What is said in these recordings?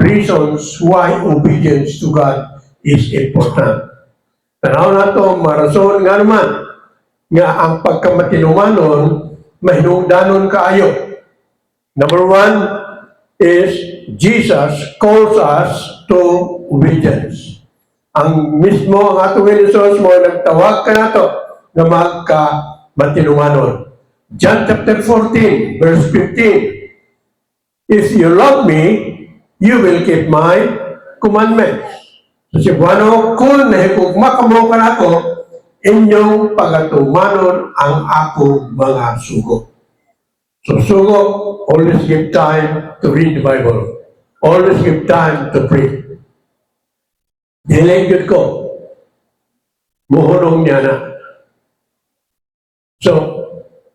reasons why obedience to God is important. Tanaw na ito, marason nga naman, nga ang pagkamatinumanon, mahinungdanon kaayo. Number one is Jesus calls us to obedience. Ang mismo ang atong Hesus mo nagtawag ka na ito na magka-matinumanon. John chapter 14, verse 15. If you love me, you will keep my commandments. So si Buano, kung nahikugma ka mo ka na ako, inyong pagatumanon ang akong mga sugo. So sugo, always give time to read the Bible. Always give time to pray. Dilenggot ko. Muhulong niya na. So,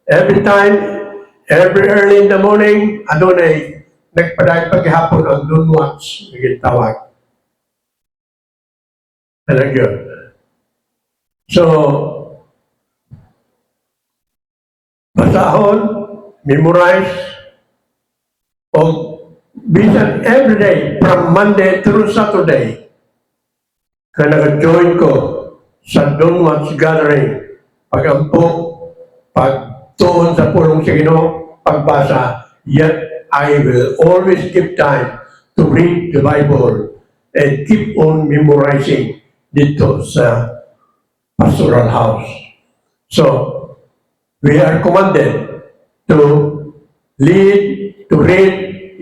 every time, every early in the morning, adonay, nagpaday paghapon ang noon watch, nagitawag. Talaga. So, basahon, memorize, o bisan every day, from Monday through Saturday, kaya nag-join ko sa Don't Watch Gathering, pag-ampok, pagtuon sa pulong sa Ginoo, pagbasa, yet I will always give time to read the Bible and keep on memorizing dito sa pastoral house. So, we are commanded to lead, to read,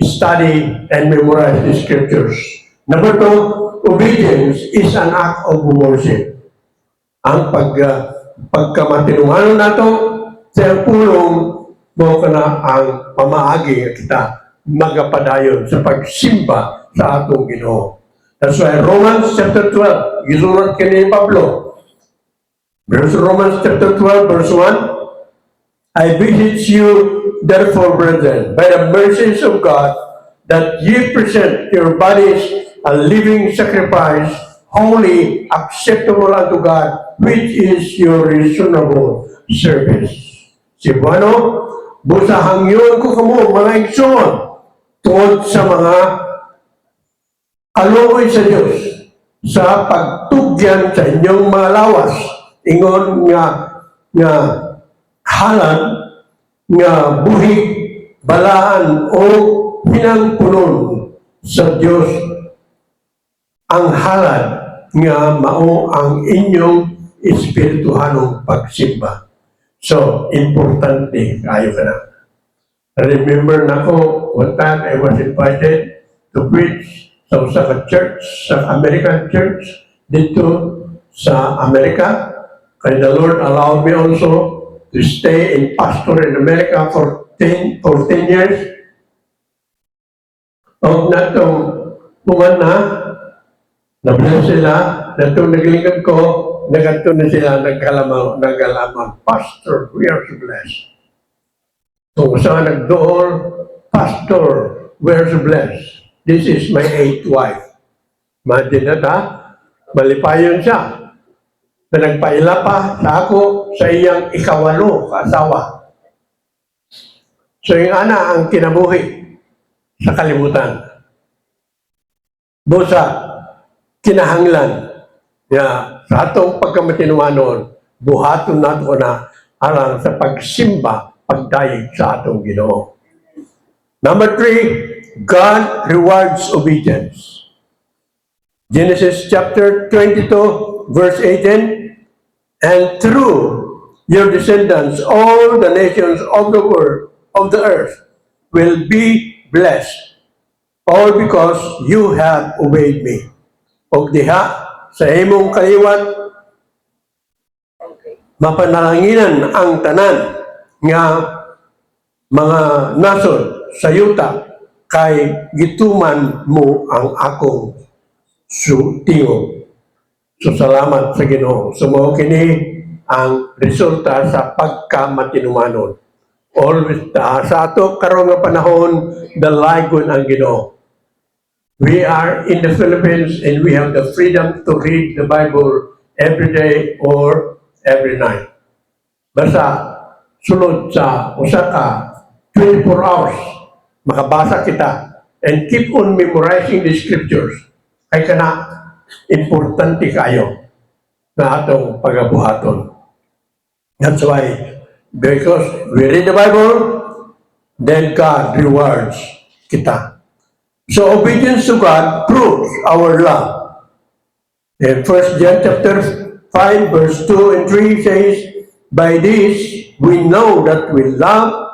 study, and memorize the scriptures. Number two, obedience is an act of worship. Ang pagkamatinuhanon nato sa pulong mo ka na ang pamaagi kita magapadayon sa pagsimba sa atong Ginoo. That's why Romans chapter 12, gisulat kini Pablo. Romans chapter 12, verse 1, I beseech you, therefore, brethren, by the mercies of God, that ye present your bodies a living sacrifice, holy, acceptable unto God, which is your reasonable service. Si Buano, busahang yun ko kamo, mga igsoon, tungod sa mga kaluoy sa Diyos, sa pagtugyan sa inyong mga lawas, ingon nga halad, nga buhig, balaan, o hinangpunon sa Diyos ang halad nga mao ang inyong espirituhanong pagsimba. So, importante kayo ka na. Remember na ko, one time I was invited to preach sa usa ka church, sa American church, dito sa Amerika. Kaya the Lord allowed me also to stay in pastor in America for 10 years. O natong puman na-bless sila, natong naglingkod ko, naganto na sila nagkalaman, Pastor, we are so blessed. Kung saan nagdoon, Pastor, we are so blessed. This is my 8th wife. Imagine na ta, malipayon siya. Na nagpaila pa sa ako sa iyang ikawalo kaasawa. So yung ana ang kinabuhi sa kalibutan. Busa, kinahanglan na sa atong pagkamatinuanon, buhaton nato na alang sa pagsimba, pagdayeg sa atong Ginoo. Number 3, God rewards obedience. Genesis chapter 22, verse 18, and through your descendants, all the nations of the world, of the earth, will be blessed, all because you have obeyed me. O diha, sa imong kaliwat, mapanalanginan ang tanan nga mga nasod sa yuta kay gituman mo ang akong tingog. So salamat sa Ginoo. Sumo kini ang resulta sa pagkamatinumanon. Always sa ato karon nga panahon dalaygon ang Ginoo. We are in the Philippines and we have the freedom to read the Bible every day or every night. Basta sulod sa usa ka 24 hours makabasa kita and keep on memorizing the scriptures. Kay kana importante kayo na atong pagabuhaton. That's why, because we read the Bible, then God rewards kita. So obedience to God proves our love. In 1 John chapter 5, verse 2 and 3 says, by this we know that we love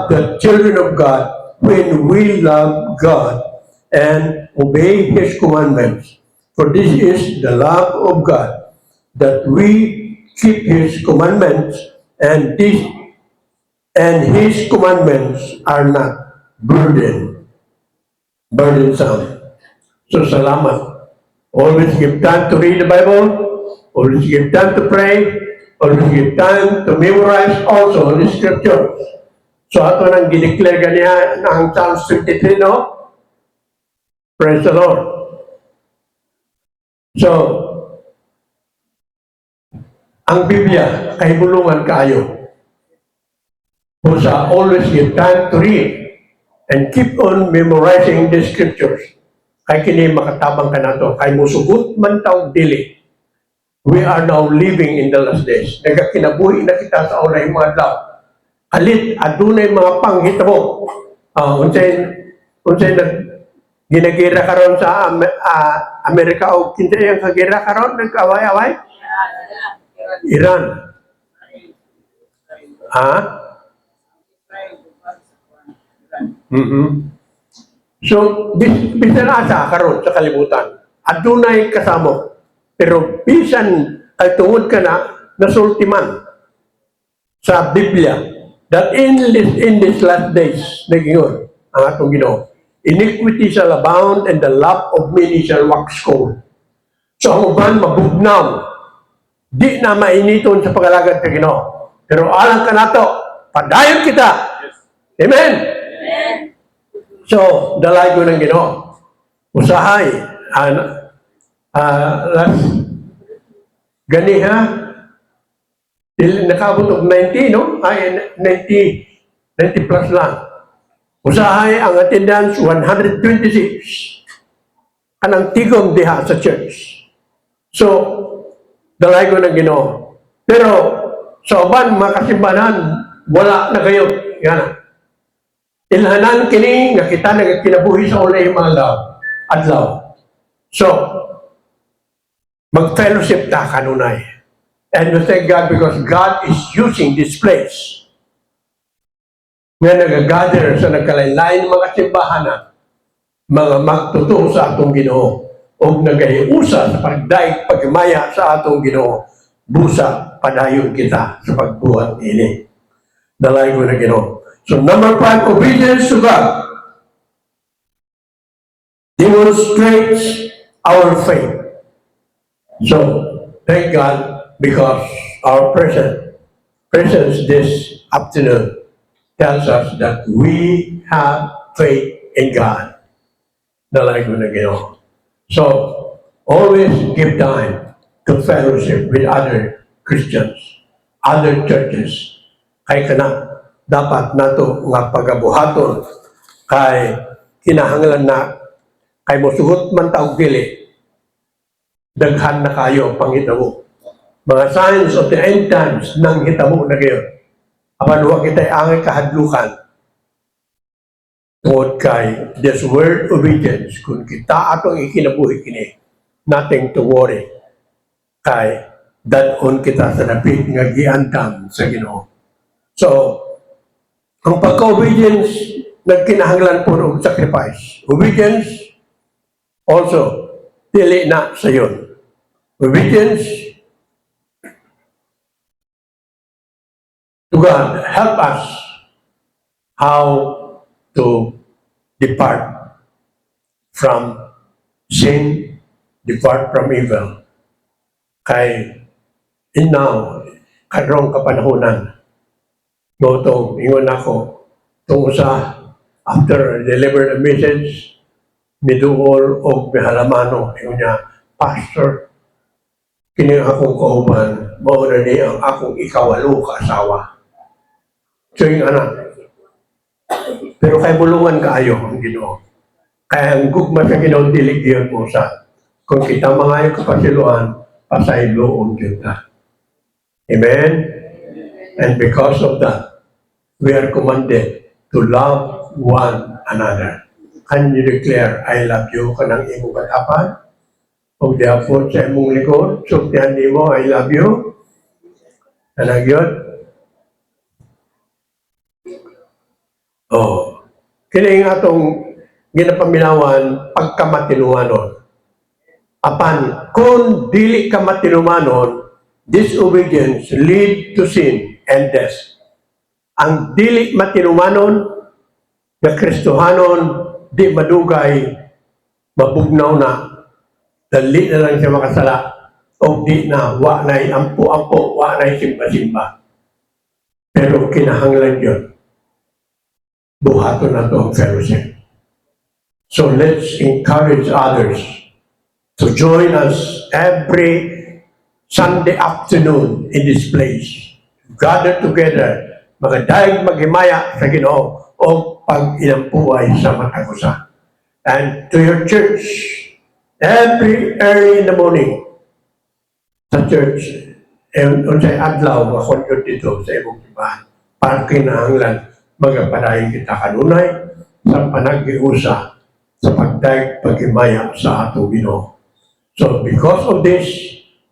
the children of God when we love God and obey His commandments. For this is the love of God, that we keep His commandments, and His commandments are not burdensome. So salamat. Always give time to read the Bible. Always give time to pray. Always give time to memorize also the scriptures. So ato nang gideclare ganiya ng Psalms 23, no? Praise the Lord. So, ang Biblia ay bulungan kayo. Busa always give time to read and keep on memorizing the scriptures. Kay kini makatabang ka nato, kay musugot man taw dili. We are now living in the last days. Nagakinabuhi na kita sa ulay mga adlaw. Halit adunay mga panghitabo. Unsay ginagira karon sa Amerika o kinsa yang kagira karon nagkaway-away? Iran. So, bisan asa karon sa kalibutan. Adunay kasamo. Pero bisan ay tungod ka na nasulti man sa Biblia that in this last days, nagingon ang atong Ginoo, iniquity shall abound and the love of many shall wax cold. So ang uban mabugnaw, di na mainiton sa pagalagad sa Ginoo. Pero alang ka nato, padayon kita. Amen? Amen. So, dalay ko ng Ginoo. Usahay, gani ha, nakabot og 90, no? Ay, 90 plus lang. Usahay ang attendance 126. Anang tigom diha sa church. So, dalay ko ng Ginoo. Pero, sa uban, makasimbanan, wala na kayo. Yan. Ilhanan kini nga kita nagkinabuhi sa ulay mga adlaw. So, mag-fellowship ta kanunay. And we thank God because God is using this place nga nag-gather sa nagkalain-lain mga simbahanan, mga magtuto sa atong Ginoo o nagahiusa sa pagdaig pagmaya sa atong Ginoo, busa padayon kita sa pagbuhat ini. Dalay ko na Ginoo. So number 5, obedience to God demonstrates our faith. So thank God because our presence this afternoon tells us that we have faith in God. Dalay ko na Ginoo. So always give time to fellowship with other Christians, other churches. Kay kana dapat nato nga pagabuhaton kay kinahanglan na kay mosugot man taog dili daghan na kayo panghitabo. Mga signs of the end times nang hitabo na kayo. Apan wa kitay angay kahadlukan tungod kay this word obedience kung kita atong ikinabuhi kini, nothing to worry kay dadon kita sa dapit nga giandam sa Ginoo. So ang pagka-obedience nagkinahanglan po ng sacrifice. Obedience also dili na sa yun. Obedience to God help us how to depart from sin, depart from evil. Kay now, kadrong kapanahonan, Gotong, ingon ako, itong usa, after deliver the message, miduol o mihalamano, ingon niya, Pastor, kini akong kauban, mauna ni ang akong ikawalo ka asawa. So yung anak, Pero kay bulungan kaayo ang Ginoo. Kaya ang gugma sa Ginoo dili gyud mo sa. Kung kita mangayo kapasiluan, pasayloon gyud ta. Amen. And because of that, we are commanded to love one another. Can you declare, I love you kanang imong katapan? O therefore sa imong likod, suktihan nimo, I love you. Kanang yun. Oh. Kini nga atong ginapaminawan pagkamatinuanon. Apan, kung dili ka matinumanon, disobedience lead to sin and death. Ang dili matinumanon na Kristohanon, di madugay, mabugnaw na, dali na lang siya makasala, o di na, wa na'y ampo-ampo, wa na'y simba-simba. Pero kinahanglan yun. Buhato na to ang fellowship. So let's encourage others to join us every Sunday afternoon in this place. Gather together, magadaig maghimaya sa Ginoo o pag-inampuay sa matagusa. And to your church, every early in the morning, sa church, unsay adlaw makon dito sa imong tibahan para kinahanglan magapadayon kita kanunay sa panag-iusa sa pagdaig paghimaya sa atong Ginoo. So because of this,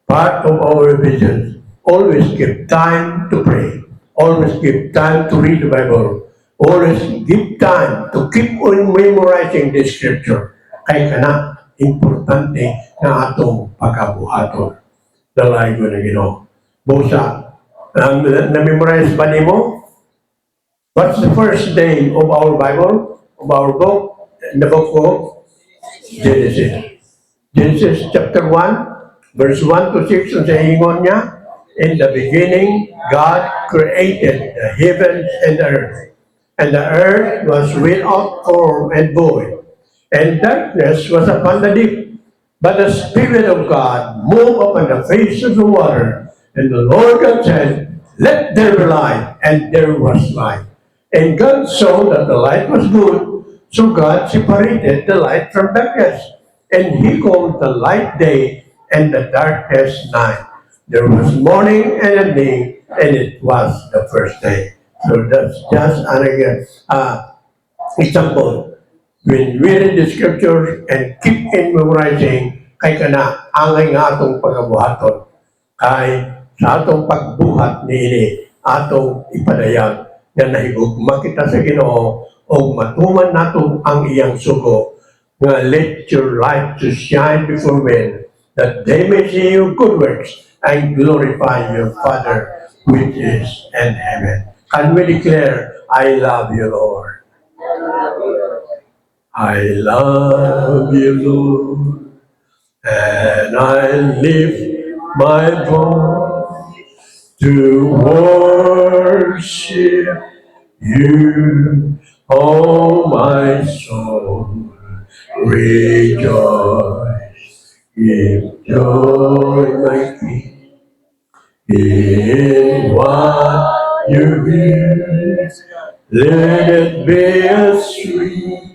part of our vision, always give time to pray, always give time to read the Bible, always give time to keep on memorizing the scripture. Kay kana importante na atong pagkabuhaton. Dalay ko na Ginoo. Busa, na-memorize ba nimo? What's the first name of our Bible, of our book? The book of Genesis. Genesis chapter 1, verse 1 to 6, ang sahingon niya, in the beginning, God created the heavens and the earth. And the earth was without form and void, and darkness was upon the deep. But the Spirit of God moved upon the face of the water, and the Lord God said, let there be light, and there was light. And God saw that the light was good, so God separated the light from darkness. And he called the light day, and the darkness night. There was morning and evening, and it was the first day. So that's just an example. When we read the scriptures and keep in memorizing, kay kana angay nga atong pagabuhaton, kay sa atong pagbuhat niini, atong ipadayag nga nahigugma kita sa Ginoo o matuman nato ang iyang sugo nga let your light to shine before men, that they may see your good works and glorify your Father which is in heaven. Can we declare, I love you, Lord? I love you, Lord, and I lift my voice to worship you, oh my soul, rejoice, give joy, my King, in what you hear, let it be a sweet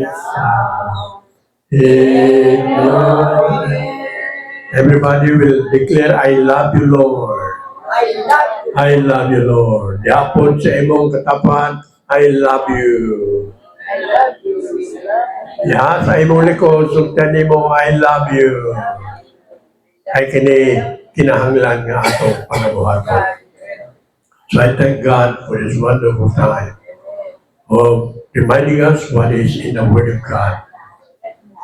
sound in your name. Everybody will declare, I love you, Lord. I love you, Lord. Yapon sa imong katapan, I love you. Ya, sa imong likod, sugtan nimo, I love you. Ay kini kinahanglan nga atong panabuhaton. So I thank God for this wonderful time of reminding us what is in the Word of God.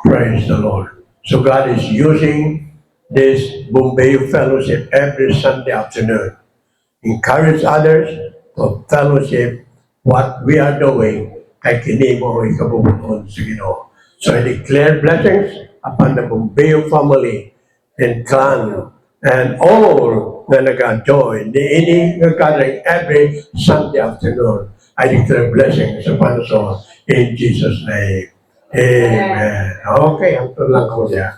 Praise the Lord. So God is using this Bombay Fellowship every Sunday afternoon. Encourage others to fellowship what we are doing kay kini mo ikabubuton sa Ginoo. So I declare blessings upon the Bombay family and clan and all na nag-join any gathering every Sunday afternoon. I declare blessings upon us all in Jesus' name. Amen. Okay, ang lang ko niya.